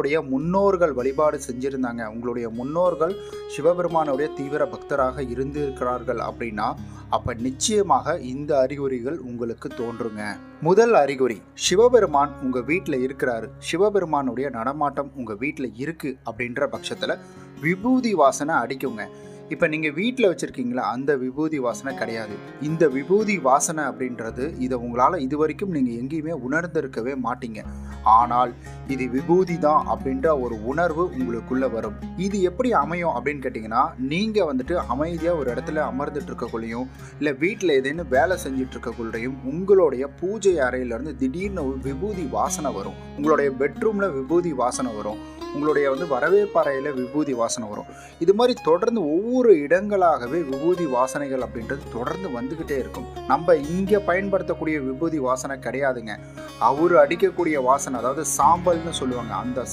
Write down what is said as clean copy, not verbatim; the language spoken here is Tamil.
உங்களுடைய முன்னோர்கள் வழிபாடு செஞ்சுருந்தாங்க, உங்களுடைய முன்னோர்கள் சிவபெருமானுடைய தீவிர பக்தராக இருந்திருக்கிறார்கள் அப்படின்னா அப்போ நிச்சயமாக இந்த அறிகுறிகள் உங்களுக்கு தோன்றுங்க. முதல் அறிகுறி, சிவபெருமான் உங்கள் வீட்டில் இருக்கிறாரு, சிவபெருமானுடைய நடமாட்டம் உங்கள் வீட்டில் இருக்குது அப்படின்ற பட்சத்தில் விபூதி வாசனை அடிக்குங்க. இப்போ நீங்கள் வீட்டில் வச்சுருக்கீங்களா, அந்த விபூதி வாசனை கிடையாது. இந்த விபூதி வாசனை அப்படின்றது இதை உங்களால் இது வரைக்கும் நீங்கள் எங்கேயுமே உணர்ந்திருக்கவே மாட்டீங்க. ஆனால் இது விபூதி தான் அப்படின்ற ஒரு உணர்வு உங்களுக்குள்ளே வரும். இது எப்படி அமையும் அப்படின்னு கேட்டிங்கன்னா, நீங்கள் வந்துட்டு அமைதியாக ஒரு இடத்துல அமர்ந்துட்டு இருக்கக்குள்ளையும் இல்லை வீட்டில் ஏதேனும் வேலை செஞ்சுட்டு இருக்கக்குள்ளையும் உங்களுடைய பூஜை அறையிலேருந்து திடீர்னு விபூதி வாசனை வரும். உங்களுடைய பெட்ரூமில் விபூதி வாசனை வரும். உங்களுடைய வரவேற்பு அறையில் விபூதி வாசனை வரும். இது மாதிரி தொடர்ந்து ஒவ்வொரு இடங்களாகவே விபூதி வாசனைகள் அப்படின்றது தொடர்ந்து வந்துக்கிட்டே இருக்கும். நம்ம இங்கே பயன்படுத்தக்கூடிய விபூதி வாசனை கிடையாதுங்க. அவர் அடிக்கக்கூடிய வாசனை, அதாவது சாம்பல்னு சொல்லுவாங்க, அந்த